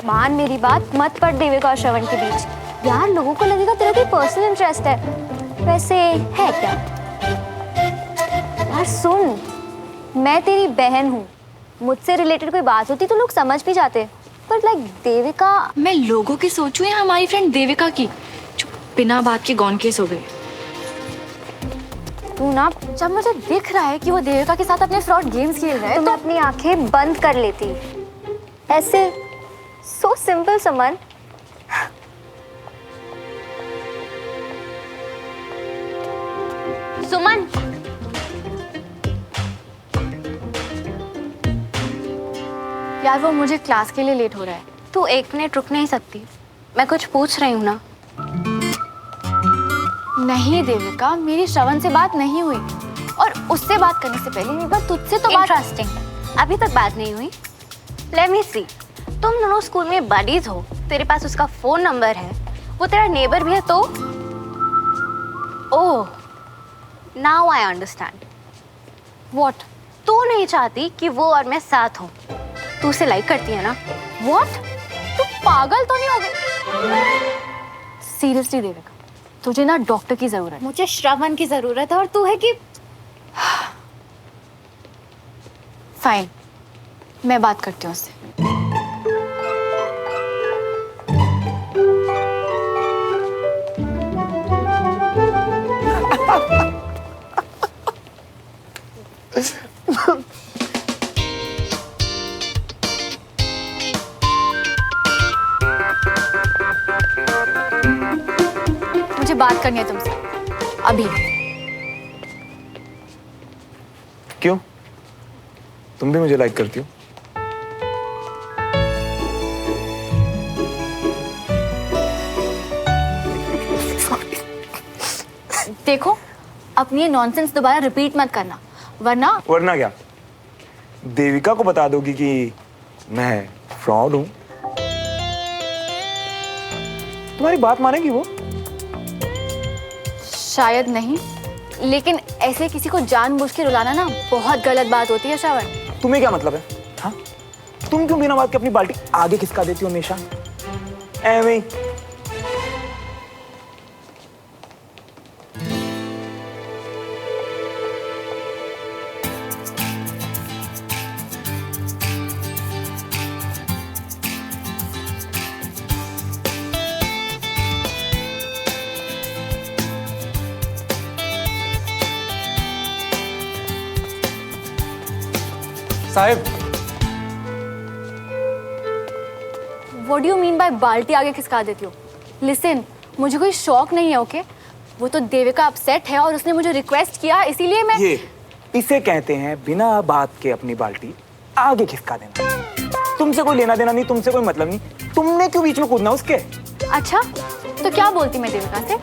मान मेरी बात, मत पड़ देविका और श्रवण के बीच। यार लोगों को लगेगा तेरा कोई पर्सनल इंटरेस्ट है। वैसे है क्या? यार सुन, मैं तेरी बहन हूँ, मुझसे रिलेटेड कोई बात होती तो लोग समझ भी जाते, पर लाइक देविका। मैं लोगों की सोचूं या हमारी फ्रेंड देविका की, जो बिना बात के गॉन केस हो गई। तू ना, जब मुझे दिख रहा है कि वो देविका के साथ अपने फ्रॉड गेम्स खेल रहा है तो मैं अपनी आंखें बंद कर लेती। ऐसे सो सिंपल समन। सुमन, यार वो मुझे क्लास के लिए लेट हो रहा है। तू 1 मिनट रुक नहीं सकती? मैं कुछ पूछ रही हूँ ना। नहीं देविका, मेरी श्रवण से बात नहीं हुई, और उससे बात करने से पहले एक बार तुझसे तो बात। इंटरेस्टिंग, अभी तक बात नहीं हुई। लेट मी सी, तुम दोनों स्कूल में बडीज हो, तेरे पास उसका फोन नंबर है, वो तेरा नेबर भी है तो। ओह, नाउ आई अंडरस्टैंड। व्हाट? तू नहीं चाहती कि वो और मैं साथ हों, तू उसे लाइक करती है ना? व्हाट? तू पागल तो नहीं हो गई? सीरियसली देविका, तुझे ना डॉक्टर की जरूरत है। मुझे श्रवण की जरूरत है, और तू है कि। फाइन, मैं बात करती हूँ उससे। मुझे बात करनी है तुमसे अभी। क्यों? तुम भी मुझे लाइक करती हो? देखो, अपनी ये नॉनसेंस दोबारा रिपीट मत करना, वरना क्या? देविका को बता दोगी कि मैं फ्रॉड हूं? तुम्हारी बात मानेगी वो? शायद नहीं, लेकिन ऐसे किसी को जानबूझ के रुलाना ना बहुत गलत बात होती है श्रवण। तुम्हें क्या मतलब है? हाँ? तुम क्यों बिना बात के अपनी बाल्टी आगे खिसका देती हो हमेशा? एਵੇਂ ही। Sahib, What do you mean by बाल्टी आगे खिसका देती हो? Listen, मुझे कोई शौक नहीं है, ओके? वो तो देविका अपसेट है और उसने मुझे रिक्वेस्ट किया, इसीलिए मैं। इसे कहते हैं बिना बात के अपनी बाल्टी आगे खिसका देना। तुमसे कोई लेना देना नहीं, तुमसे कोई मतलब नहीं, तुमने क्यों बीच में कूदना उसके? अच्छा, तो क्या बोलती मैं देविका से?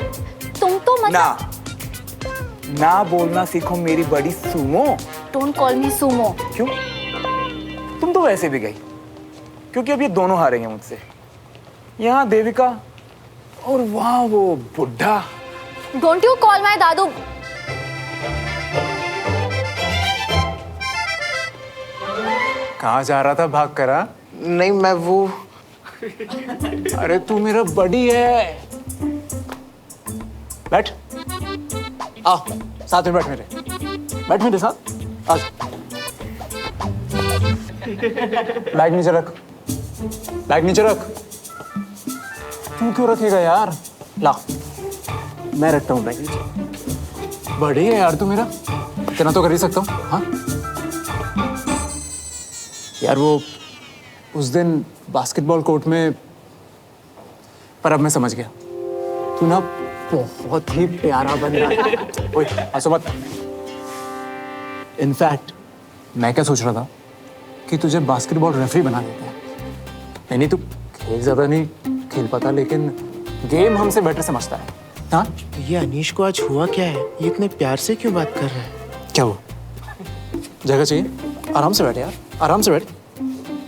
तुम तो मतलब। ना बोलना सीखो मेरी बड़ी Sumo. Don't call me Sumo. क्यों? तुम तो वैसे भी गई, क्योंकि अब ये दोनों हारेंगे मुझसे। यहाँ देविका और वहाँ वो बुढ़ा। Don't you call my दादू। कहाँ जा रहा था भाग करा? नहीं, मैं वो। अरे तू मेरा बड़ी है। बैठ, आ साथ में बैठ मेरे साथ। आज बैग नीचे रख, बैग नीचे रख। तू क्यों रखेगा यार? ला, मैं रखता हूँ बैग नीचे। बड़ी है यार तू मेरा, इतना तो कर ही सकता हूँ। हाँ यार, वो उस दिन बास्केटबॉल कोर्ट में, पर अब मैं समझ गया, तू ना बहुत ही प्यारा बन रहा है। ओए, हंसो मत। इनफैक्ट मैं क्या सोच रहा था कि तुझे बास्केटबॉल रेफरी बना देते हैं। नहीं, तू खेल ज्यादा नहीं खेल पाता, लेकिन गेम हमसे बेटर समझता है। हाँ, ये अनीश को आज हुआ क्या है? ये इतने प्यार से क्यों बात कर रहा है? क्या हुआ? जगह चाहिए? आराम से बैठ यार, आराम से बैठ।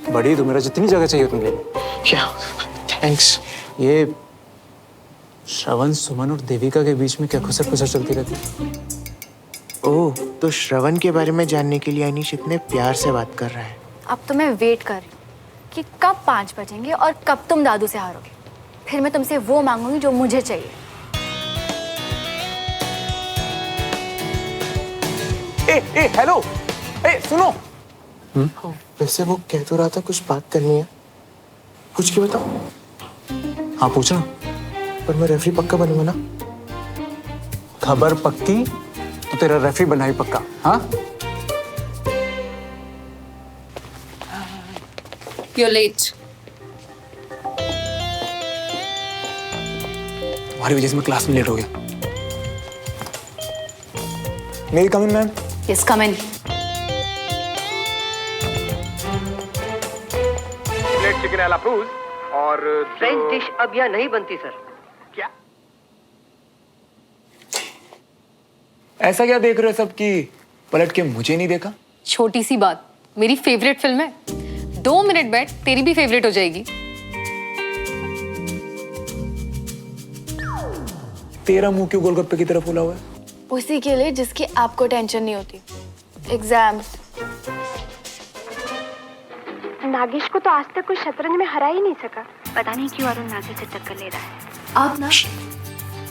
बड़ी तू मेरा, जितनी जगह चाहिए उतनी ले। क्या? थैंक्स। ये श्रवण, सुमन और देविका के बीच में क्या खुसर खुसर चलती रहती? ओह, तो श्रवण के बारे में जानने के लिए अनीश इतने प्यार से बात कर रहा है। अब तो मैं वेट कर रही हूँ कि कब 5 बजेंगे और कब तुम दादू से हारोगे। फिर मैं तुमसे वो मांगूंगी जो मुझे चाहिए। ए हेलो, ए सुनो। वैसे वो कह तो रहा था कुछ बात करनी है, कुछ क्यों बताओ। हाँ पूछना। पर मैं रेफरी पक्का बनूंगा ना। खबर पक्की तो तेरा रेफरी बना ही पक्का। हाँ You're late. तुम्हारी वजह से मैं क्लास में लेट हो गया। मेरी कमिंग मैम। यस कम इन। प्लेट चिकन एला फ्रूज और फ्रेंच डिश अब यहाँ नहीं बनती सर। क्या? ऐसा क्या देख रहे हो सब कि पलट के मुझे नहीं देखा? छोटी सी बात, मेरी फेवरेट फिल्म है। 2 मिनट बैठ, तेरी भी फेवरेट हो जाएगी। तेरा मुंह क्यों गोलगप्पे की तरह फूला हुआ है? उसी के लिए जिसकी आपको टेंशन नहीं होती, एग्जाम्स। नागेश को तो आज तक कोई शतरंज में हरा ही नहीं सका। पता नहीं क्यों अरुण नागेश से टक्कर ले रहा है। आप ना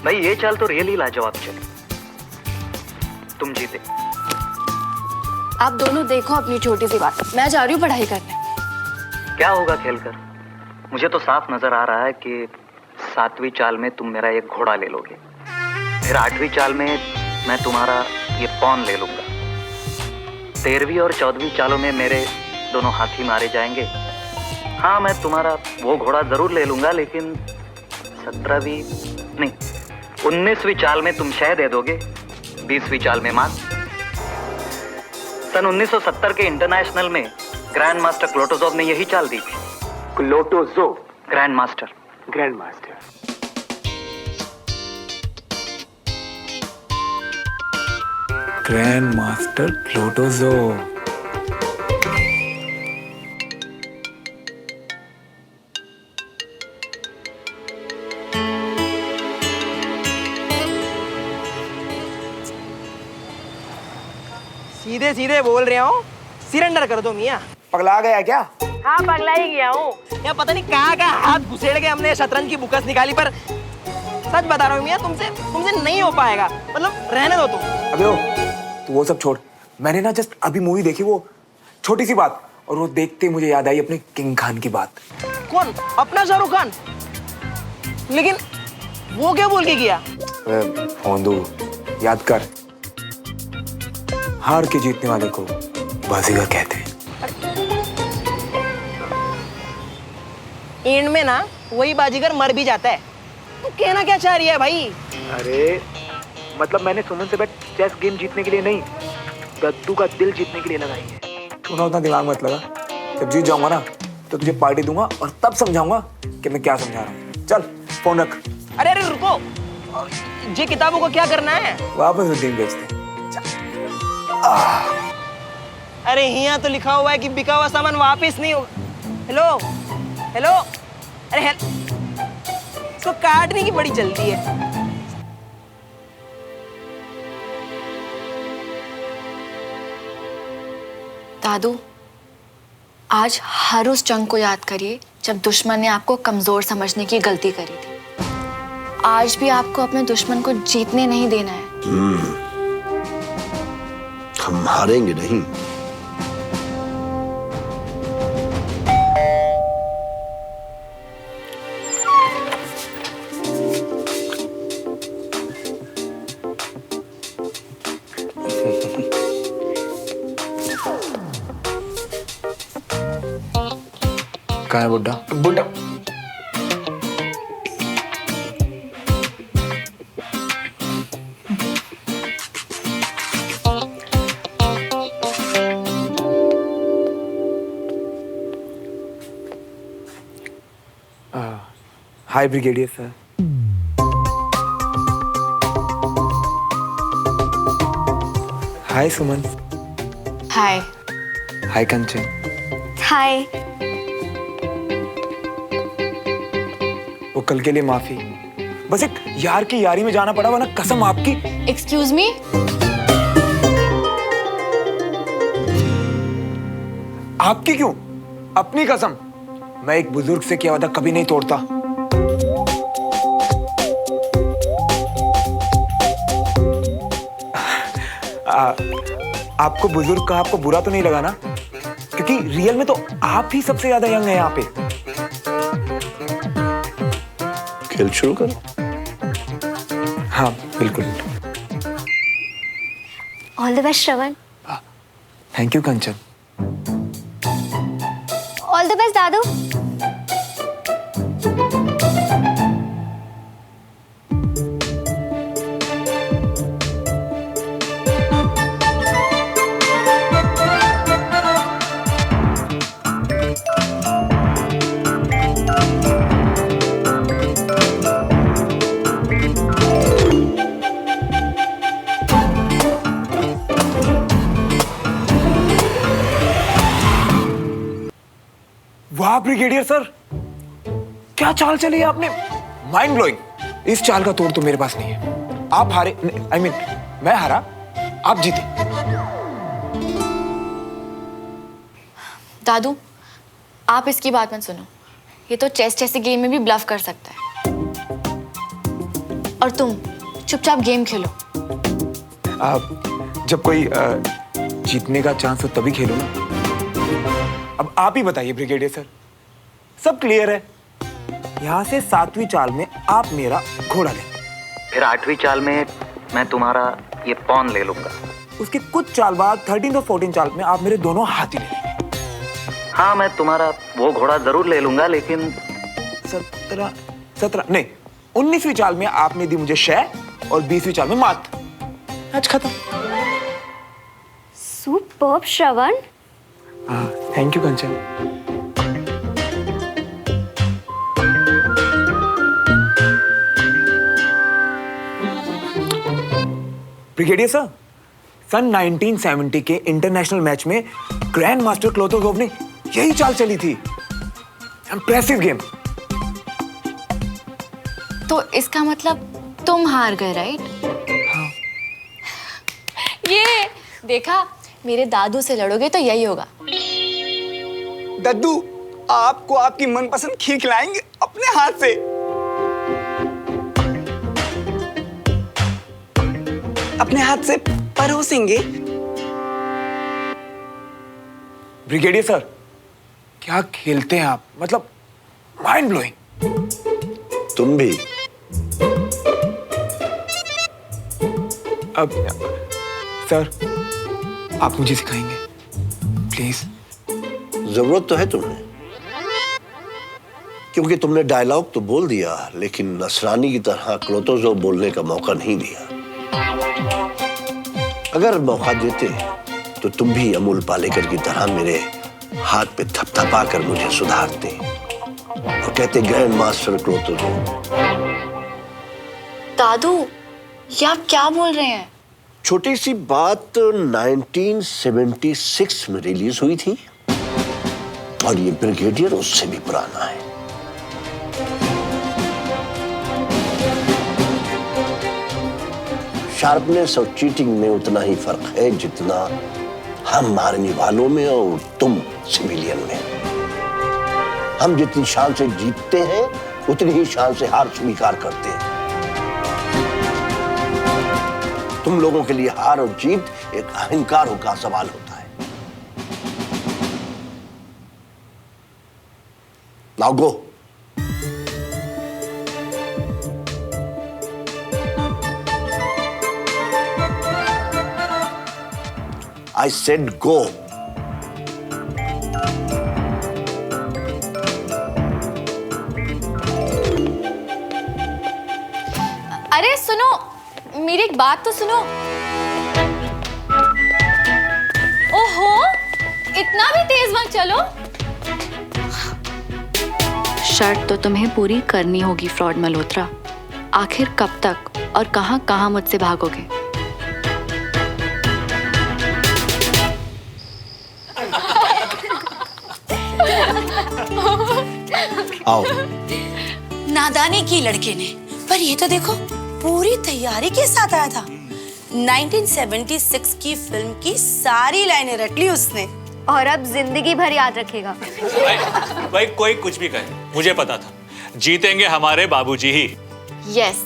भाई ये चाल तो रियली लाजवाब चली। तुम जीते। आप दोनों देखो अपनी छोटी सी बात, मैं जा रही हूँ पढ़ाई करने। क्या होगा खेलकर? मुझे तो साफ नजर आ रहा है कि 7वीं चाल में तुम मेरा एक घोड़ा ले लोगे, फिर 8वीं चाल में मैं तुम्हारा ये पॉन ले लूंगा, 13वीं और 14वीं चालों में मेरे दोनों हाथी मारे जाएंगे। हाँ मैं तुम्हारा वो घोड़ा जरूर ले लूंगा, लेकिन 17वीं नहीं 19वीं चाल में तुम शह दे दोगे, 20वीं चाल में मात। सन 1970 के इंटरनेशनल में ग्रैंड मास्टर क्लोटोजोव ने यही चाल दी थी। Klotozov grand master. Grand master. Grand master Klotozov. सीधे सीधे बोल रहा हूँ, सिरेंडर कर दो मियाँ। पगला गया क्या? हाँ पगला ही गया हूँ। या पता नहीं कहाँ हाथ घुसेड़ के हमने शतरंज की बुकस निकाली, पर सच बता रहा हूँ मियाँ, तुमसे नहीं हो पाएगा। मतलब रहने दो तुम। अबे ओ, तू वो सब छोड़। मैंने ना जस्ट अभी मूवी देखी, वो छोटी सी बात, और वो देखते मुझे याद आई अपने किंग खान की बात। कौन? अपना शाहरुख खान? लेकिन वो क्या बोल के किया? फोंदू, याद कर, हार के जीतने वाले को बाजीगर कहते हैं। एंड में ना वही बाजीगर मर भी जाता है। तू कहना क्या चाह रही है भाई? अरे मतलब मैंने सुमन से बैट चेस गेम जीतने के लिए नहीं, दद्दू का दिल जीतने के लिए लगाई है। तू ना उतना दिमाग मत लगा। जब जीत जाऊंगा ना तो तुझे पार्टी दूंगा और तब समझाऊंगा कि मैं क्या समझा रहा हूँ। चल फोन रख। अरे अरे रुको, ये किताबों को क्या करना है? वापस उद्दीन बेचते। अरे यहाँ तो लिखा हुआ है कि बिका हुआ सामान वापस नहीं होगा। हेलो हेलो, अरे इसको काटने की बड़ी जल्दी है। दादू, आज हर उस जंग को याद करिए जब दुश्मन ने आपको कमजोर समझने की गलती करी थी। आज भी आपको अपने दुश्मन को जीतने नहीं देना है। हम हारेंगे नहीं। कहाँ है बुड्ढा? बुड्ढा हाय ब्रिगेडियर सर। हाय सुमन। हाय। हाय कंचन। हाय। वो कल के लिए माफी, बस एक यार की यारी में जाना पड़ा, वरना कसम आपकी। Excuse me. आपकी क्यों? अपनी कसम। मैं एक बुजुर्ग से किया वादा कभी नहीं तोड़ता। आपको बुजुर्ग का आपको बुरा तो नहीं लगा ना? क्योंकि रियल में तो आप ही सबसे ज्यादा यंग है यहाँ पे। खेल शुरू करो। हाँ बिल्कुल। All the best Shravan. Thank you Kanchan. All the best दादू। वाह ब्रिगेडियर सर, क्या चाल चली है आपने, माइंड ब्लोइंग। इस चाल का तोड़ तो मेरे पास नहीं है। आप हारे, I mean, मैं हारा, आप जीते। दादू, आप इसकी बात मत सुनो। ये तो चेस जैसे गेम में भी ब्लफ कर सकता है। और तुम चुपचाप गेम खेलो। जब कोई जीतने का चांस हो तभी खेलो ना। अब आप ही बताइए ब्रिगेडियर सर, सब क्लियर है। यहाँ से 7वीं चाल में आप मेरा घोड़ा ले, फिर 8वीं चाल में मैं तुम्हारा ये पॉन ले लूंगा। उसके कुछ चाल बाद 13 और 14 चाल में आप मेरे दोनों हाथी ले लेंगे। हाँ, मैं तुम्हारा वो घोड़ा जरूर ले लूंगा, लेकिन 17 नहीं, 19वीं चाल में आपने दी मुझे शय और 20वीं चाल में मात। आज खत्म। Superb Shravan. Thank you Kanchan. Brigadier sir, सन 1970 के इंटरनेशनल मैच में ग्रैंड मास्टर क्लोतोगोव ने यही चाल चली थी। Impressive game. तो इसका मतलब तुम हार गए, राइट? हाँ। ये देखा, मेरे दादू से लड़ोगे तो यही होगा। दद्दू, आपको आपकी मनपसंद खीर खिलाएंगे अपने हाथ से। अपने हाथ से परोसेंगे। ब्रिगेडियर सर, क्या खेलते हैं आप, मतलब माइंड ब्लोइंग। तुम भी। अब सर, आप मुझे सिखाएंगे प्लीज? जरूरत तो है तुम्हें, क्योंकि तुमने डायलॉग तो बोल दिया, लेकिन नसरानी की तरह क्लोतोजोव बोलने का मौका नहीं दिया। अगर मौका देते तो तुम भी अमूल पालेकर की तरह मेरे हाथ पे थपथपा कर मुझे सुधारते और कहते ग्रैंड मास्टर क्लोतोजोव। दादू, ये आप क्या बोल रहे हैं? छोटी सी बात 1976 में रिलीज हुई थी और ये ब्रिगेडियर उससे भी पुराना है। शार्पनेस और चीटिंग में उतना ही फर्क है जितना हम मारने वालों में और तुम सिविलियन में। हम जितनी शान से जीतते हैं उतनी ही शान से हार स्वीकार करते हैं। तुम लोगों के लिए हार और जीत एक अहंकारों का सवाल होता है। Now go. I said go. अरे सुनो, मेरी एक बात तो सुनो। ओहो, इतना भी तेज मत चलो। शर्त तो तुम्हें पूरी करनी होगी फ्रॉड मल्होत्रा। आखिर कब तक और कहां मुझसे भागोगे? आओ। नादानी की लड़के ने, पर ये तो देखो पूरी तैयारी के साथ आया था। 1976 की फिल्म की सारी लाइनें रट ली उसने। और अब जिंदगी भर याद रखेगा। भाई कोई कुछ भी कहे, मुझे पता था जीतेंगे हमारे बाबूजी ही। यस,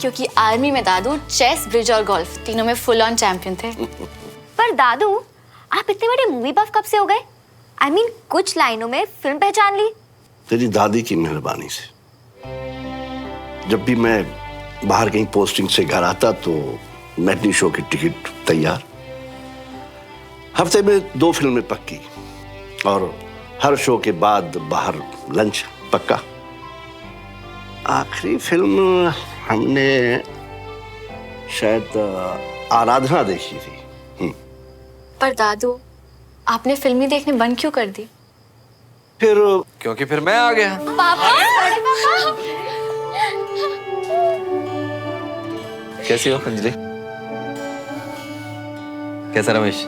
क्योंकि आर्मी में दादू चेस, ब्रिज और गोल्फ तीनों में फुल ऑन चैंपियन थे। पर दादू, आप इतने बड़े मूवी बफ कब से हो गए? I mean, कुछ लाइनों में फिल्म पहचान ली। तेरी दादी की मेहरबानी से। जब भी मैं बाहर कहीं पोस्टिंग से घर आता तो मैटनी शो की टिकट तैयार, हफ्ते में 2 फिल्में पक्की, और हर शो के बाद बाहर लंच पक्का। आखिरी फिल्म हमने शायद आराधना देखी थी। पर दादू, आपने फिल्में देखने बंद क्यों कर दी? फिर क्योंकि फिर मैं आ गया। पापा, कैसी हो अंजलि? कैसा रमेश?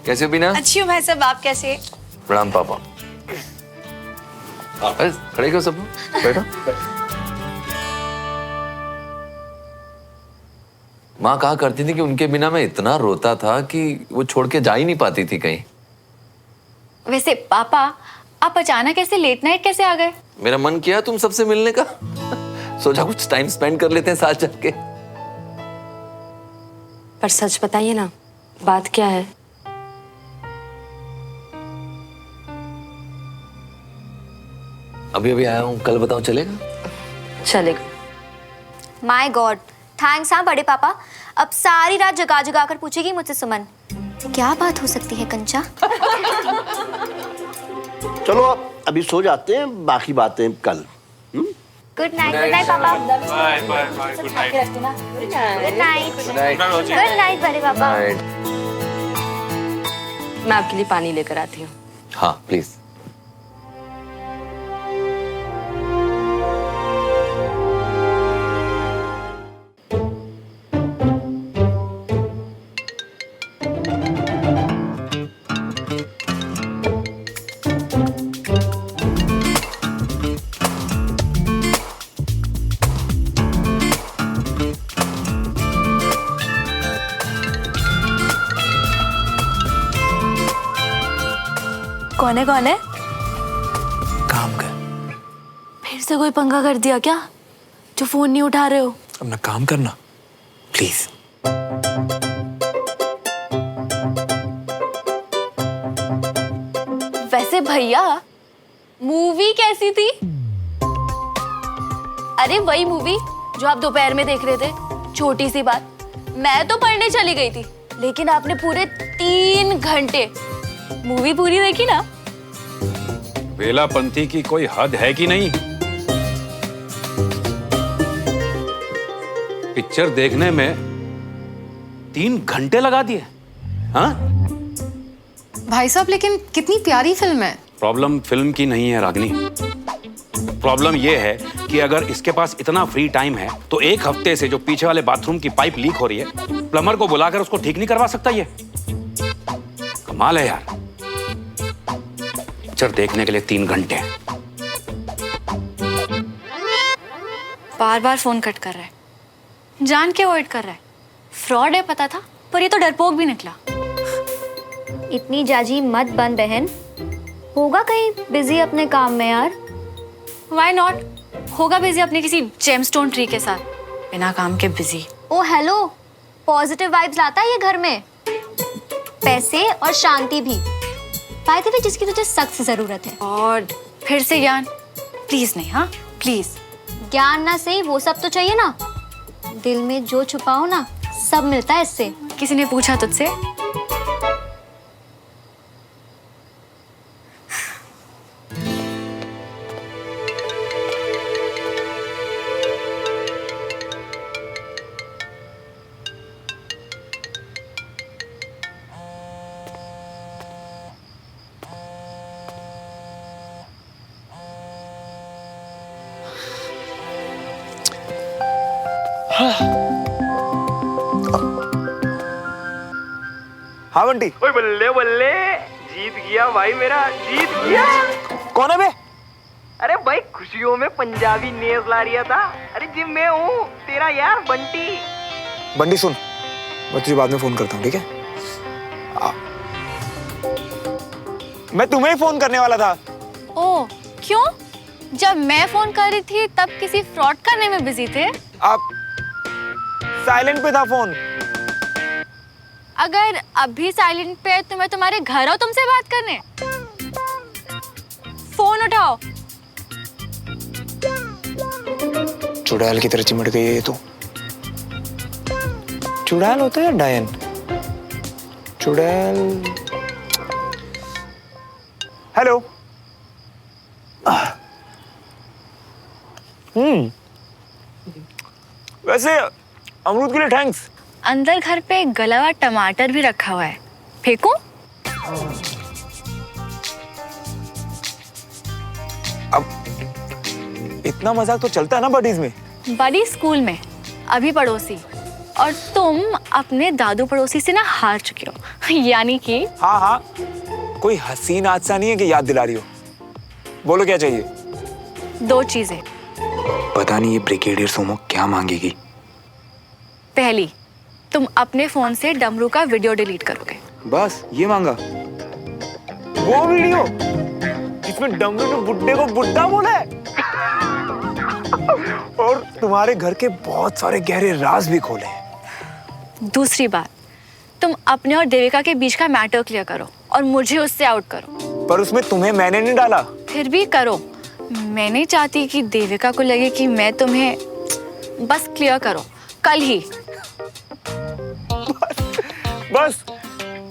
कैसे हो बीना? अच्छी हूँ भाई साहब, आप कैसे? प्रणाम पापा। अरे खड़े क्यों सब? बैठो। माँ कहा करती थी कि उनके बिना मैं इतना रोता था कि वो छोड़ के जा ही नहीं पाती थी कहीं। वैसे पापा, आप अचानक ऐसे लेट नाइट कैसे आ गए? मेरा मन किया तुम सबसे मिलने का। सोचा कुछ टाइम स्पेंड कर लेते हैं साथ जाके। पर सच बताइए ना, बात क्या है? अभी अभी आया हूँ, कल बताओ चलेगा? चलेगा। माय गॉड, थैंक्स हाँ बड़े पापा। अब सारी रात जगा जगा कर पूछेगी मुझसे सुमन, क्या बात हो सकती है कंचा? चलो अभी सो जाते हैं, बाकी बातें कल। गुड नाइट पापा। Bye bye bye, good night. Good night. Good night बड़े पापा। मैं आपके लिए पानी लेकर आती हूँ। हाँ प्लीज। कौन है? काम कर। फिर से कोई पंगा कर दिया क्या, जो फोन नहीं उठा रहे हो? अपना काम करना प्लीज। वैसे भैया, मूवी कैसी थी? अरे वही मूवी जो आप दोपहर में देख रहे थे। छोटी सी बात, मैं तो पढ़ने चली गई थी, लेकिन आपने पूरे 3 घंटे मूवी पूरी देखी ना। वेलापंथी की कोई हद है कि नहीं? पिक्चर देखने में 3 घंटे लगा दिए। हाँ? भाई साहब, लेकिन कितनी प्यारी फिल्म है। प्रॉब्लम फिल्म की नहीं है रागनी। प्रॉब्लम यह है कि अगर इसके पास इतना फ्री टाइम है तो 1 हफ्ते से जो पीछे वाले बाथरूम की पाइप लीक हो रही है, प्लम्बर को बुलाकर उसको ठीक नहीं करवा सकता। ये कमाल है यार। पिक्चर देखने के लिए 3 घंटे। बार बार फोन कट कर रहा है, जान के अवॉइड कर रहा है। फ्रॉड है पता था, पर ये तो डरपोक भी निकला। इतनी जाजी मत बन बहन, होगा कहीं बिजी अपने काम में यार। Why not? होगा बिजी अपने किसी जेमस्टोन ट्री के साथ, बिना काम के बिजी। ओ हेलो, पॉजिटिव वाइब्स लाता है ये घर में, पैसे और शांति भी। बाय द वे, जिसकी तुझे सख्त जरूरत है। और फिर से ज्ञान? प्लीज नहीं, हाँ प्लीज। ज्ञान ना सही, वो सब तो चाहिए ना। दिल में जो छुपाओ ना, सब मिलता है इससे। किसी ने पूछा तुझसे? हाँ बंटी। ओए बल्ले बल्ले, जीत गया भाई मेरा, जीत गया। कौन है बे? अरे भाई खुशियों में पंजाबी नेज ला रिया था। अरे जी मैं हूँ तेरा यार बंटी। बंटी सुन, मैं तुझे बाद में फोन करता हूँ, ठीक है? मैं तुम्हें ही फोन करने वाला था। ओ, क्यों? जब मैं फोन कर रही थी तब किसी फ्रॉड करने में बिजी थे। आप साइलेंट पे था फोन। अगर अभी साइलेंट पे है तो मैं तुम्हारे घर आऊं तुमसे बात करने? फोन उठाओ। चुड़ैल की तरह चिमट गई है ये तो। चुड़ैल होता है या डायन? चुड़ैल। हेलो। वैसे अमरूद के लिए थैंक्स। अंदर घर पे एक गला हुआ टमाटर भी रखा हुआ है, फेंकूं? अब इतना मजाक तो चलता है ना बडीज में। बड़ी स्कूल में, अभी पड़ोसी। और तुम अपने दादू पड़ोसी से ना हार चुके हो। यानी कि हाँ हाँ, कोई हसीन हादसा नहीं है कि याद दिला रही हो। बोलो क्या चाहिए? 2 चीजें। पता नहीं ये ब्रिगेडियर सोमो क्या मांगेगी। पहली, तुम अपने फोन से डमरू का वीडियो डिलीट करोगे। बस ये मांगा? वो वीडियो जिसमें डमरू ने बुड्ढे को बुड्ढा बोला है और तुम्हारे घर के बहुत सारे गहरे राज भी खोले हैं। दूसरी बात, तुम अपने और देविका के बीच का मैटर क्लियर करो और मुझे उससे आउट करो। पर उसमें तुम्हें मैंने नहीं डाला। फिर भी करो। मैं नहीं चाहती कि देविका को लगे कि मैं तुम्हें। बस क्लियर करो कल ही। बस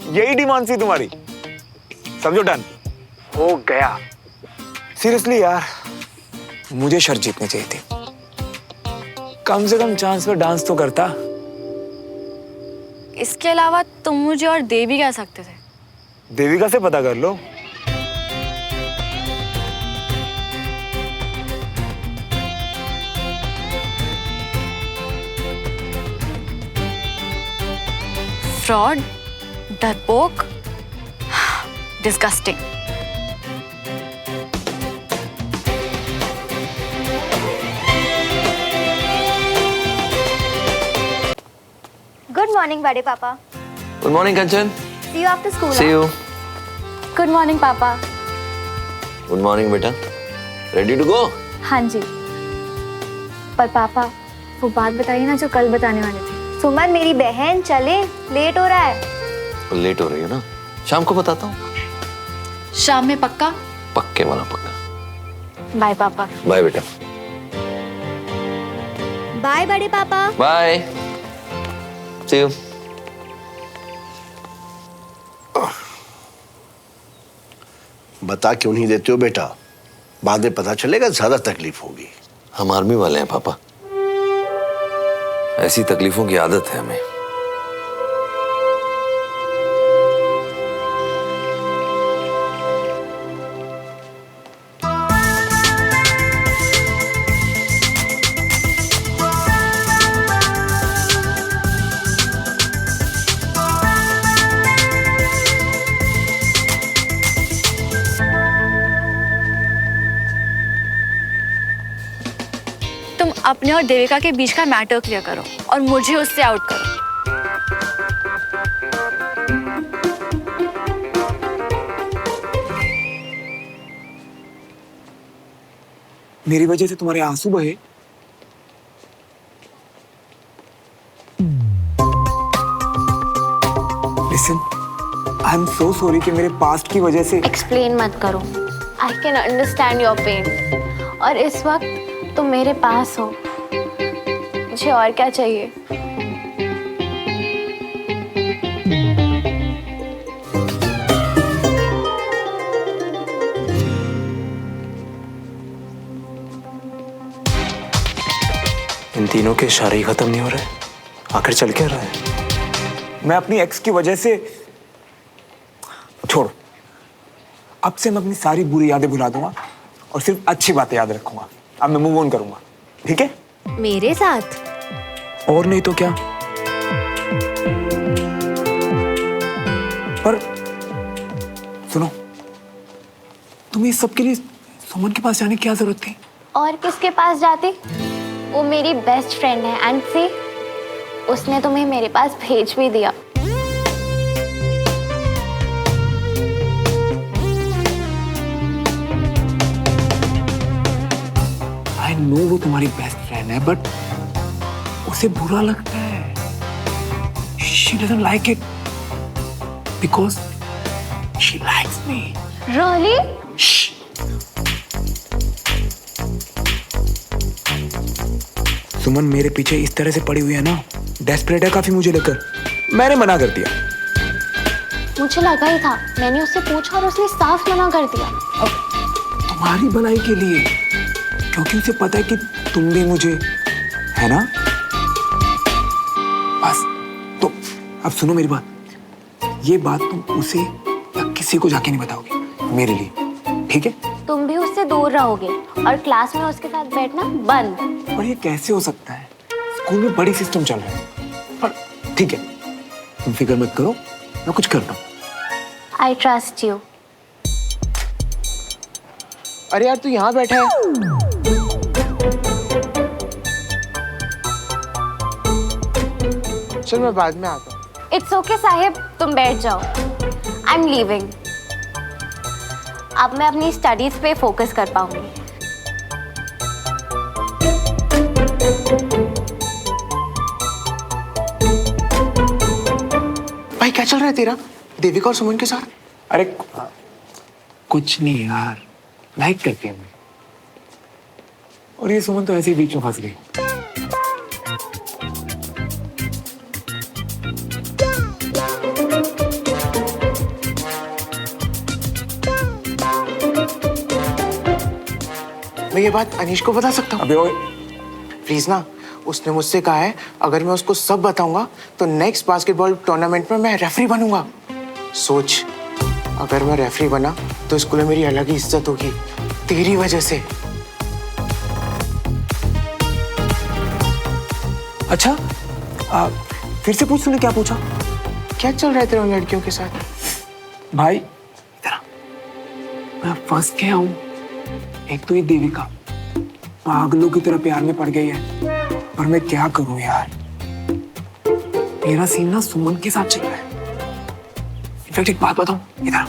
यही डिमांड थी तुम्हारी? समझो डन हो गया। सीरियसली यार, मुझे शर्त जीतनी चाहिए थी। कम से कम चांस पे डांस तो करता। इसके अलावा तुम मुझे और दे भी कह सकते थे। देविका से पता कर लो। फ्रॉड, डरपोक, डिस्गस्टिंग। गुड मॉर्निंग बड़े पापा। Good morning Kanchan. See you after school. See you. Good morning पापा। गुड मॉर्निंग बेटा। Ready to go? हाँ जी। पर पापा, वो बात बताइए ना जो कल बताने वाले थे। सुमन मेरी बहन, चले, लेट हो रहा है। लेट हो रही है ना, शाम को बताता हूँ। शाम में पक्का? पक्के वाला पक्का। बाय पापा। बाय बेटा। बाय बड़े पापा। बाय। See you. बता क्यों नहीं देते हो बेटा? बाद में पता चलेगा ज्यादा तकलीफ होगी। हम आर्मी वाले हैं पापा, ऐसी तकलीफों की आदत है हमें। तुम अपने और देविका के बीच का मैटर क्लियर करो और मुझे उससे आउट करो। मेरी वजह से तुम्हारे आंसू बहे? Listen, I am so sorry कि मेरे पास्ट की वजह से। एक्सप्लेन मत करो। I can understand your pain. और इस वक्त तुम मेरे पास हो, मुझे और क्या चाहिए? इन तीनों के इशारे ही खत्म नहीं हो रहे। आखिर चल क्या रहा है? मैं अपनी एक्स की वजह से। छोड़, अब से मैं अपनी सारी बुरी यादें भुला दूंगा और सिर्फ अच्छी बातें याद रखूंगा। अब मैं मूव ऑन करूंगा, ठीक है? मेरे साथ? और नहीं तो क्या। पर सुनो, तुम्हें इस सब के लिए सुमन के पास जाने की क्या जरूरत थी? और किसके पास जाती? वो मेरी बेस्ट फ्रेंड है एंड सी, उसने तुम्हें मेरे पास भेज भी दिया। नो वो तुम्हारी बेस्ट फ्रेंड है, बट उसे बुरा लगता है। She doesn't like it because she likes me. Really? सुमन मेरे पीछे इस तरह से पड़ी हुई है ना, डेस्परेट है काफी मुझे लेकर। मैंने मना कर दिया। मुझे लगा ही था, मैंने उससे पूछा और उसने साफ मना कर दिया। तुम्हारी भलाई के लिए, क्योंकि उसे पता है कि तुम भी मुझे, है ना? बस तो अब सुनो मेरी बात, ये बात तुम उसे या किसी को जाके नहीं बताओगे मेरे लिए, ठीक है? तुम भी उससे दूर रहोगे और क्लास में उसके साथ बैठना बंद। और ये कैसे हो सकता है? स्कूल में बड़ी सिस्टम चल रहा है। पर ठीक है, तुम फिक्र मत करो, मैं कुछ करता हूँ। I trust you. अरे यार तू यहाँ बैठा है। चल मैं बाद में आता हूँ। It's okay साहिब, तुम बैठ जाओ। I'm leaving. अब मैं अपनी स्टडीज पे फोकस कर पाऊंगी। भाई क्या चल रहा है तेरा देविका और सुमन के साथ? अरे कुछ नहीं यार, लाइक करती है। और ये सुमन तो ऐसे ही बीच में फंस गई। मैं ये बात अनीश को बता सकता हूँ? अबे ओए, प्लीज ना, उसने मुझसे कहा है अगर मैं उसको सब बताऊंगा तो नेक्स्ट बास्केटबॉल टूर्नामेंट में मैं रेफरी बनूंगा। सोच, अगर मैं रेफरी बना तो स्कूल में मेरी अलग ही इज्जत होगी तेरी वजह से। अच्छा फिर से पूछ, तूने क्या पूछा? क्या चल रहा है तेरे उन लड़कियों के साथ? भाई इधर आ, मैं फंस गया हूँ। एक तो ये देविका पागलों की तरह प्यार में पड़ गई है, पर मैं क्या करूं यार? मेरा सीन ना सुमन के साथ चल रहा है। इनफैक्ट एक बात बताऊं, इधर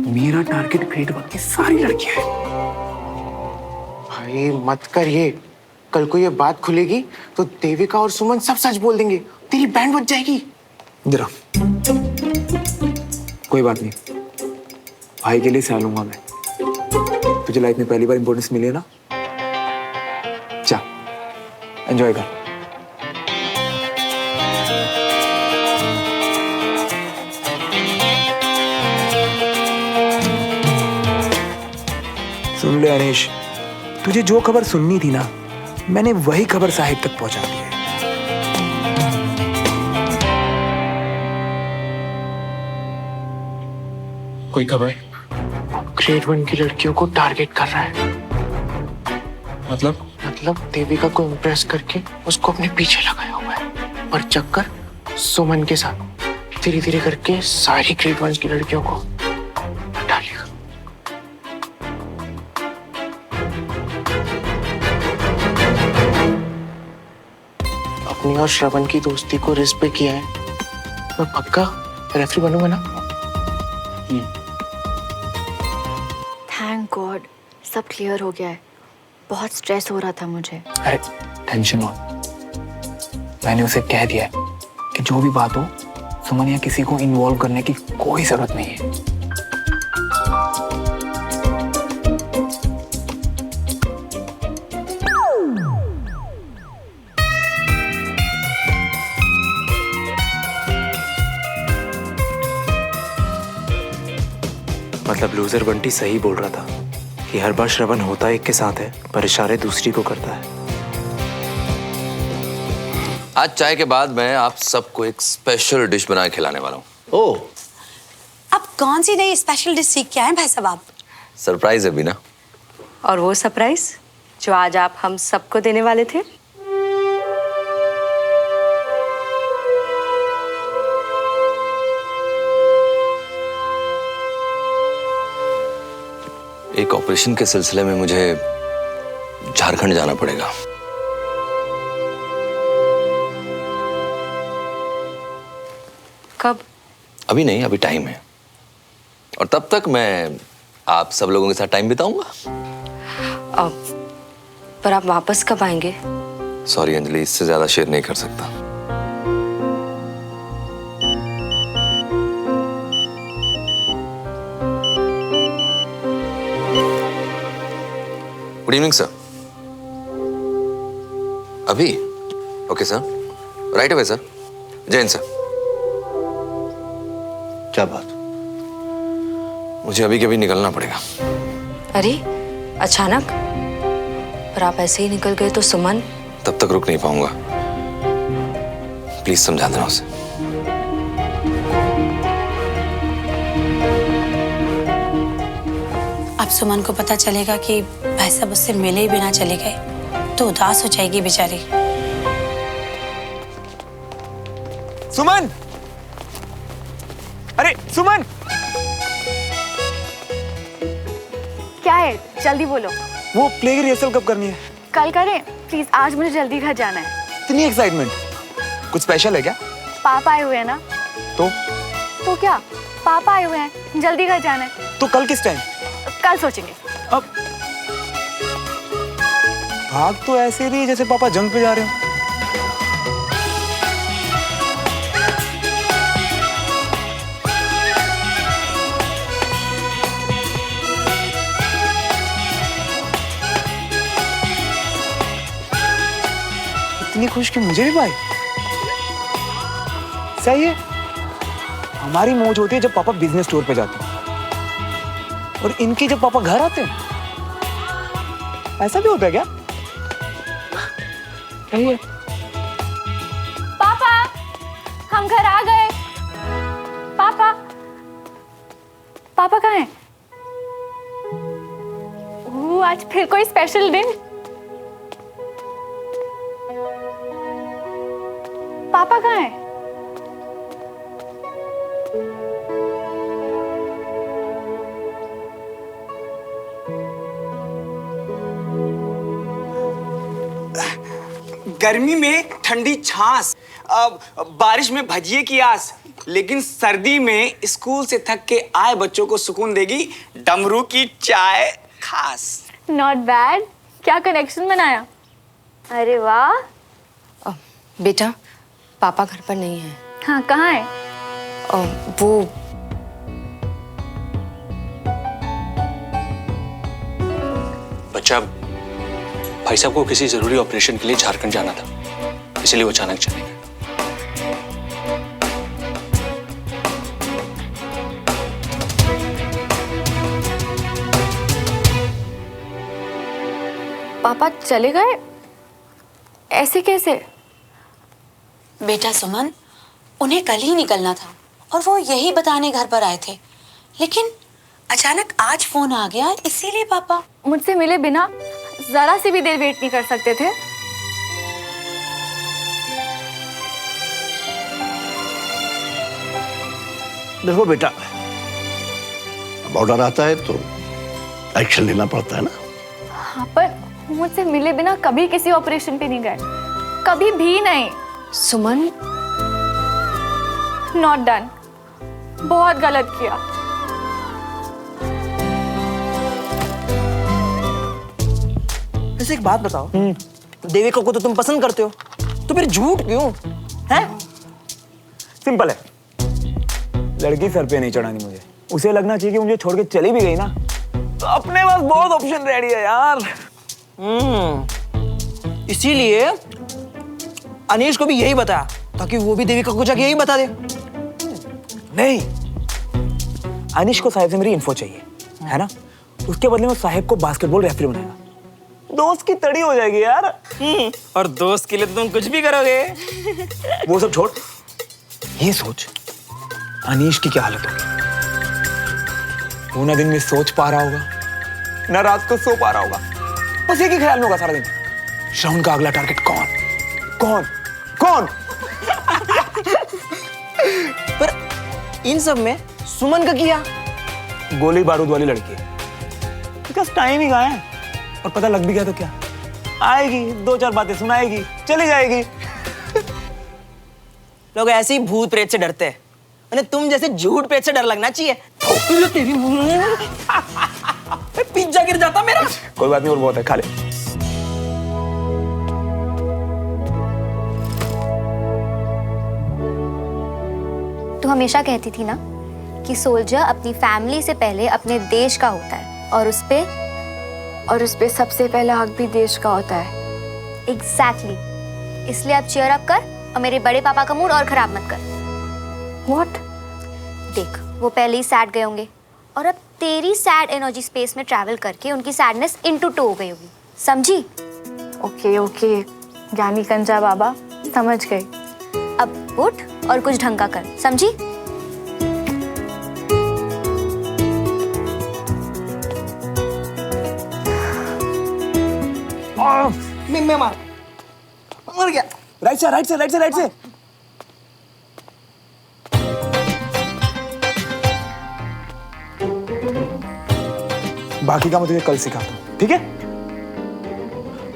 मेरा टारगेट ग्रेड 1 की सारी लड़कियां हैं। भाई मत कर ये, कल को ये बात खुलेगी तो देविका और सुमन सब सच बोल देंगे, तेरी बैंड बच जाएगी। इधर आ, कोई बात नहीं, भाई के लिए सह लूंगा मैं। तुझे लाइफ में पहली बार इंपॉर्टेंस मिली है ना, जा एंजॉय कर। सुन ले अनीश, तुझे जो खबर सुननी थी ना, मैंने वही खबर साहिब तक पहुंचा दी है। कोई खबर? ग्रेड 1 की लड़कियों को टारगेट कर रहा है। मतलब देविका को इम्प्रेस करके उसको अपने पीछे लगाया हुआ है, पर चक्कर सुमन के साथ धीरे धीरे करके सारी ग्रेड 1 की लड़कियों को हटा लिया। अपनी और श्रवण की दोस्ती को रिस्क पे किया है। मैं पक्का रेफरी बनूंगा ना? थैंक गॉड, सब क्लियर हो गया है। बहुत स्ट्रेस हो रहा था मुझे। अरे टेंशन मत, मैंने उसे कह दिया है कि जो भी बात हो सुमन या किसी को इन्वॉल्व करने की कोई जरूरत नहीं है। मतलब लूजर बंटी सही बोल रहा था कि हर बार श्रवण होता एक के साथ है पर इशारे दूसरी को करता है। आज चाय के बाद मैं आप सबको एक स्पेशल डिश बना के खिलाने वाला हूँ। ओह, अब कौन सी नई स्पेशल डिश सीख के आए भाई साहब आप? सरप्राइज है बीना। और वो सरप्राइज जो आज आप हम सबको देने वाले थे? एक ऑपरेशन के सिलसिले में मुझे झारखंड जाना पड़ेगा। कब? अभी नहीं, अभी टाइम है। और तब तक मैं आप सब लोगों के साथ टाइम बिताऊंगा। पर आप वापस कब आएंगे? सॉरी अंजलि, इससे ज्यादा शेयर नहीं कर सकता। Good evening sir. अभी? Okay sir, right away sir. Jain sir. क्या बात? मुझे अभी के अभी निकलना पड़ेगा। अरे अचानक? पर आप ऐसे ही निकल गए तो सुमन? तब तक रुक नहीं पाऊंगा, प्लीज समझा देना उसे। अब सुमन को पता चलेगा कि भाई साहब उससे मिले ही बिना चले गए तो उदास हो जाएगी बेचारी। सुमन! अरे सुमन! क्या है, जल्दी बोलो। वो प्ले की रिहर्सल कब करनी है? कल करें प्लीज, आज मुझे जल्दी घर जाना है। इतनी एक्साइटमेंट? कुछ स्पेशल है क्या? पापा आए हुए हैं ना। तो क्या, पापा आए हुए हैं, जल्दी घर जाना है। तो कल किस टाइम? कल सोचेंगे। अब भाग तो ऐसे रही है जैसे पापा जंग पे जा रहे हो। इतनी खुश कि मुझे भी भाई? सही है। हमारी मौज होती है जब पापा बिजनेस टूर पे जाते हैं, और इनकी जब पापा घर आते हैं। ऐसा भी होता है क्या? सही है। पापा, हम घर आ गए। पापा, पापा कहाँ हैं? आज फिर कोई स्पेशल दिन? पापा कहाँ हैं? गर्मी में ठंडी छाछ, बारिश में भजिए की आस, लेकिन सर्दी में स्कूल से थक के आए बच्चों को सुकून देगी डमरू की चाय खास। Not bad. क्या कनेक्शन बनाया? अरे वाह। बेटा, पापा घर पर नहीं है। हाँ, कहाँ है? वो बच्चा, भाई साहब को किसी जरूरी ऑपरेशन के लिए झारखंड जाना था, इसलिए वो अचानक चले गए। पापा चले गए? ऐसे कैसे? बेटा सुमन, उन्हें कल ही निकलना था और वो यही बताने घर पर आए थे, लेकिन अचानक आज फोन आ गया, इसीलिए पापा मुझसे मिले बिना जरा सी भी देर वेट नहीं कर सकते थे? देखो बेटा, ऑर्डर आता है तो एक्शन लेना पड़ता है ना। हाँ, पर मुझसे मिले बिना कभी किसी ऑपरेशन पे नहीं गए, कभी भी नहीं। सुमन, नॉट डन। बहुत गलत किया। वैसे एक बात बताओ, देविका को तो तुम पसंद करते हो, तो फिर झूठ क्यों? हैं? सिंपल है, लड़की सर पे नहीं चढ़ानी मुझे। उसे लगना चाहिए कि मुझे छोड़ के चली भी गई ना तो अपने पास बहुत ऑप्शन रेडी है यार। इसीलिए अनीश को भी यही बताया ताकि वो भी देविका को जाके यही बता दे। नहीं, अनीश को साहिब से मेरी इन्फो चाहिए, है ना? उसके बदले में साहिब को बास्केटबॉल रेफरी बनाएगा। दोस्त की तड़ी हो जाएगी यार। और दोस्त के लिए तुम कुछ भी करोगे। वो सब छोड़, ये सोच अनीश की क्या हालत होगी। वो ना दिन में सोच पा रहा होगा, ना रात को सो पा रहा होगा, बस एक ही ख्याल में होगा सारा दिन, श्रवण का अगला टारगेट कौन कौन कौन। पर इन सब में सुमन का किया? गोली बारूद वाली लड़की है, बिकॉज टाइम ही कहाँ है, और पता लग भी गया तो क्या, आएगी, दो चार बातें सुनाएगी, चली जाएगी। लोग ऐसे ही भूत प्रेत से डरते हैं, तुम जैसे झूठ प्रेत से डर लगना चाहिए। तेरी पिज्जा गिर जाता मेरा। कोई बात नहीं, और बहुत है, खा ले। तू हमेशा कहती थी ना कि सोल्जर अपनी फैमिली से पहले अपने देश का होता है, और उस पे सबसे पहला हक भी देश का होता है। एग्जैक्टली। इसलिए अब चीयर अप कर और मेरे बड़े पापा का मूड और खराब मत कर। व्हाट? देख, वो पहले ही सैड गए होंगे और अब तेरी सैड एनर्जी स्पेस में ट्रैवल करके उनकी सैडनेस इनटू टू हो गई होगी, समझी? ओके ओके ज्ञानी कंजा बाबा, समझ गई। अब उठ और कुछ ढंग का कर, समझी? मैं मर गया। राइट से, राइट से, राइट से, राइट से। बाकी का मैं तुझे कल सिखाता हूँ, ठीक है?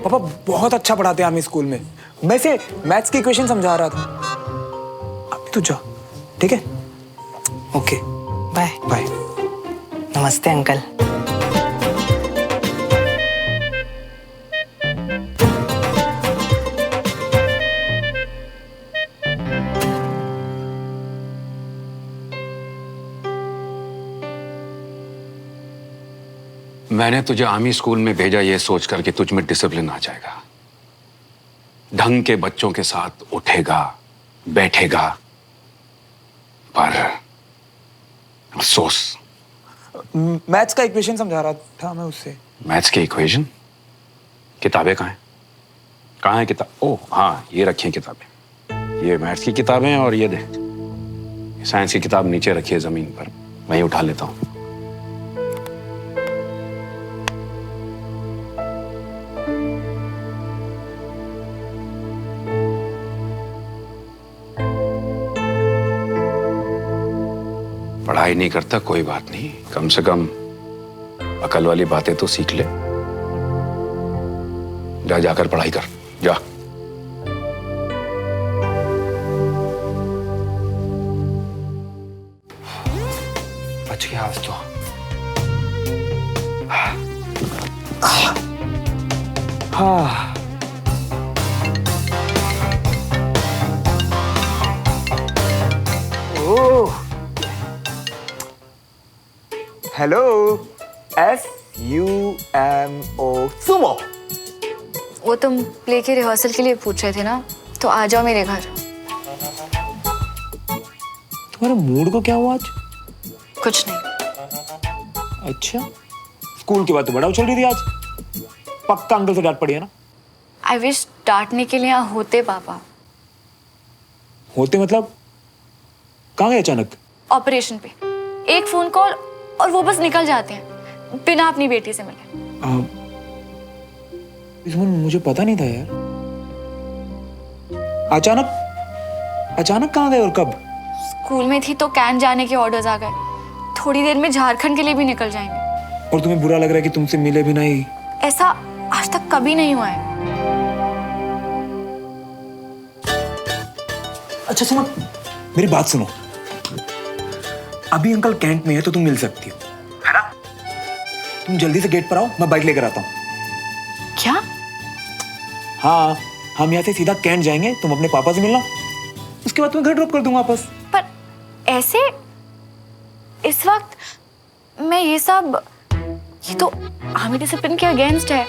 पापा बहुत अच्छा पढ़ाते हैं हमें स्कूल में। मैं से मैथ्स की इक्वेशन समझा रहा था। अभी तू जा, ठीक है? Okay, bye bye. नमस्ते अंकल। मैंने तुझे आर्मी स्कूल में भेजा ये सोच कर कि तुझ में डिसिप्लिन आ जाएगा, ढंग के बच्चों के साथ उठेगा बैठेगा, पर अफसोस। मैथ्स का इक्वेशन समझा रहा था मैं उससे। मैथ्स की इक्वेशन? किताबें कहाँ हैं? कहाँ है किताब? ओह हाँ, ये रखी हैं किताबें। ये मैथ्स की किताबें हैं और ये देख, साइंस की किताब नीचे रखी है जमीन पर, वहीं उठा लेता हूँ। पढ़ाई नहीं करता कोई बात नहीं, कम से कम अकल वाली बातें तो सीख ले। जा, जाकर पढ़ाई कर, जा। बच गया आज तो। हाँ। ओह, हेलो, SUMO, सुमो। वो तुम प्ले के रिहर्सल के लिए पूछ रहे थे ना, तो आ जाओ मेरे घर। तुम्हारे मूड को क्या हुआ आज? कुछ नहीं। अच्छा, स्कूल के बाद तो बड़ा उछल रही थी आज। पक्का अंकल से डांट पड़ी है ना? आई विश डांटने के लिए यहाँ होते पापा। होते मतलब? कहाँ गए अचानक? ऑपरेशन पे। एक फोन कॉल और वो बस निकल जाते हैं बिना अपनी बेटी से मिले। मुझे पता नहीं था यार। अचानक कहाँ गए और कब? स्कूल में थी तो कैन जाने के ऑर्डर्स आ गए, थोड़ी देर में झारखंड के लिए भी निकल जाएंगे। और तुम्हें बुरा लग रहा है कि तुमसे मिले भी नहीं? ऐसा आज तक कभी नहीं हुआ है। अच्छा सुनो, मेरी बात सुनो। अभी अंकल कैंट में है तो तुम मिल सकती हो, है ना? तुम जल्दी से गेट पर आओ, मैं बाइक लेकर आता हूँ। क्या? हाँ, हम यहाँ से सीधा कैंट जाएंगे, तुम अपने पापा से मिलना, उसके बाद तुम्हें घर ड्रॉप कर दूंगा वापस। पर ऐसे इस वक्त मैं ये तो आर्मी डिसिप्लिन के अगेंस्ट है।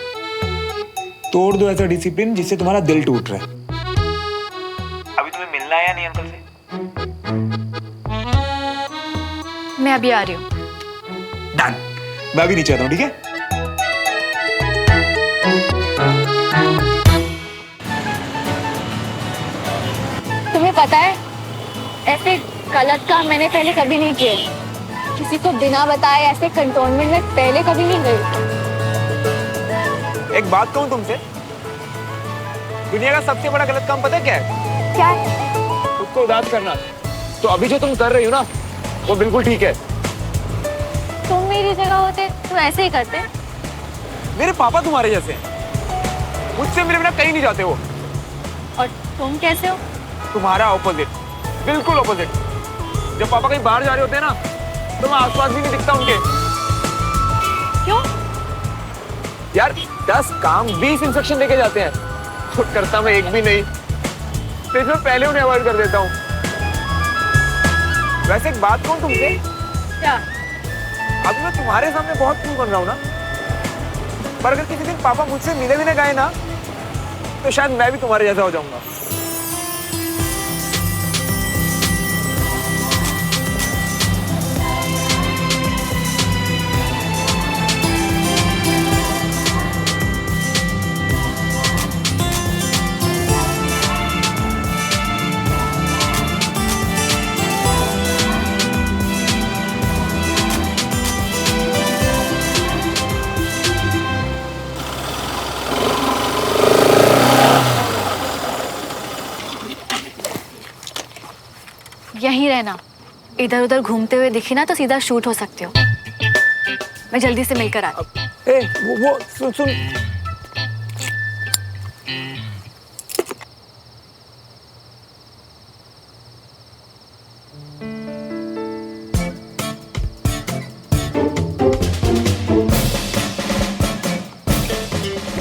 तोड़ दो ऐसा डिसिप्लिन जिससे तुम्हारा दिल टूट रहा है। अभी तुम्हें मिलना है या नहीं अंकल से? मैं अभी आ रही हूँ। डन। मैं अभी नीचे आता हूँ, ठीक है? तुम्हें पता है, ऐसे गलत काम मैंने पहले कभी नहीं किए। किसी को बिना बताए ऐसे कंटोनमेंट में पहले कभी नहीं गई। एक बात कहूँ तुमसे, दुनिया का सबसे बड़ा गलत काम पता है क्या है? क्या है? खुद को उदास करना। तो अभी जो तुम कर रही हो ना, वो बिल्कुल ठीक है। तुम मेरी जगह होते तो ऐसे ही करते। मेरे पापा तुम्हारे जैसे हैं, मुझसे मेरे बिना कहीं नहीं जाते वो। और तुम कैसे हो? तुम्हारा ऑपोजिट, बिल्कुल ऑपोजिट। जब पापा कहीं बाहर जा रहे होते हैं ना, तो मैं आसपास भी नहीं दिखता उनके। क्यों? यार 10 काम 20 इंस्ट्रक्शन लेके जाते हैं तो करता मैं एक भी नहीं, तो इसमें पहले उन्हें अवॉइड कर देता हूँ। वैसे एक बात कहूँ तुमसे, क्या? अभी मैं तुम्हारे सामने बहुत कूल बन रहा हूँ ना, पर अगर किसी दिन पापा मुझसे मिले भी ना गए ना, तो शायद मैं भी तुम्हारे जैसा हो जाऊंगा। यहीं रहना, इधर उधर घूमते हुए दिखी ना तो सीधा शूट हो सकते हो। मैं जल्दी से मिलकर आती। ए, वो सुन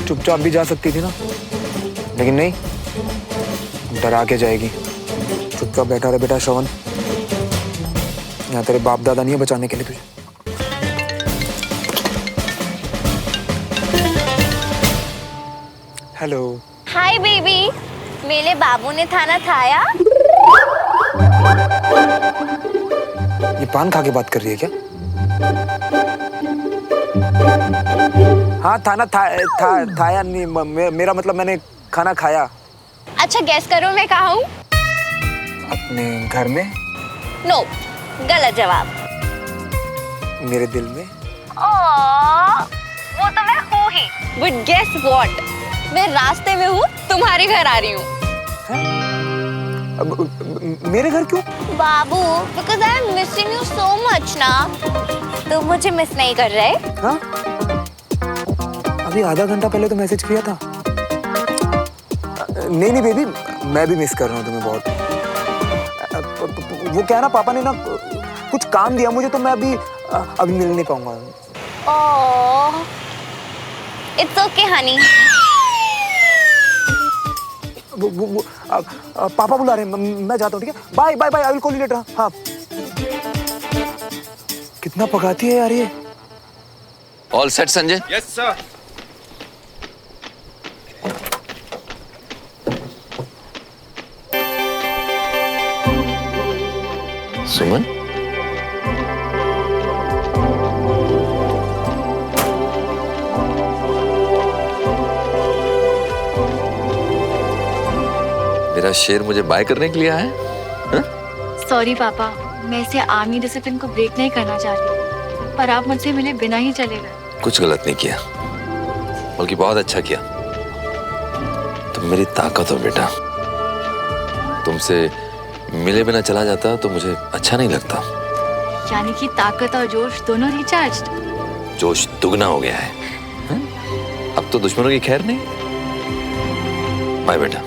चुपचाप भी जा सकती थी ना, लेकिन नहीं, डरा के जाएगी। चुपचाप बैठा रहे बेटा श्रवण, यहाँ तेरे बाप दादा नहीं है बचाने के लिए तुझे। हेलो। हाय बेबी, मेरे बाबू ने खाना खाया? ये पान खा के बात कर रही है क्या? हाँ थाना थाया नहीं, मेरा मतलब मैंने खाना खाया। अच्छा गैस करो मैं कहाँ हूँ? अपने घर में। नो, गलत जवाब। मेरे दिल में। वो तो मैं हूँ ही। But guess what? मैं रास्ते में हूँ, तुम्हारे घर आ रही हूँ। मेरे घर क्यों? बाबू, because I am missing you so much ना। तुम मुझे मिस नहीं कर रहे? हाँ? अभी आधा घंटा पहले तो मैसेज किया था। नहीं बेबी, मैं भी मिस कर रहा हूँ तुम्हें बहुत। वो क्या है ना, पापा ने ना कुछ काम दिया मुझे, तो मैं अभी मिल नहीं पाऊंगा। ओह, it's okay honey। पापा बुला रहे हैं, मैं जाता हूँ, ठीक है? Bye bye bye, I will call you later. हाँ। कितना पकाती है यार ये। All set Sanjay? Yes sir. Suman, मेरा शेर मुझे बाय करने के लिए आया है? सॉरी पापा, मैं इसे आर्मी डिसिप्लिन को ब्रेक नहीं करना चाह रही, पर आप मुझसे मिले बिना ही चले गए। कुछ गलत नहीं किया, बल्कि बहुत अच्छा किया। तुम मेरी ताकत हो बेटा। तुमसे मिले बिना चला जाता तो मुझे अच्छा नहीं लगता। यानी कि ताकत और जोश दोनों रिचार्ज। जोश दुगना हो गया है। अब तो दुश्मनों की खैर नहीं। बाय बेटा।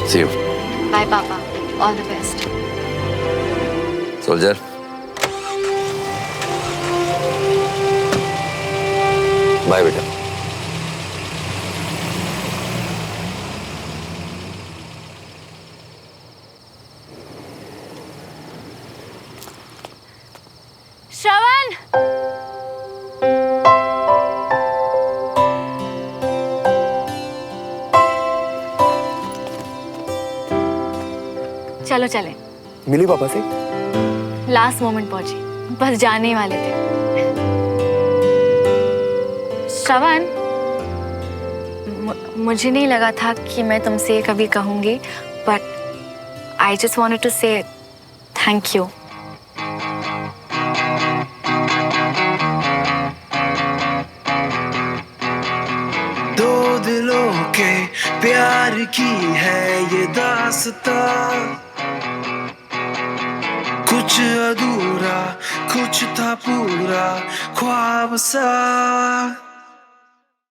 See you. बाय पापा, all the best. Soldier, bye बेटा। श्रवण, चलो चले। मिली पापा से? लास्ट मोमेंट पहुंची, बस जाने वाले थे। श्रवण, मुझे नहीं लगा था कि मैं तुमसे कभी कहूंगी, but I just wanted to say thank you. दो दिलों के प्यार की है ये दास्तां, कुछ अधूरा कुछ था पूरा ख्वाब सा।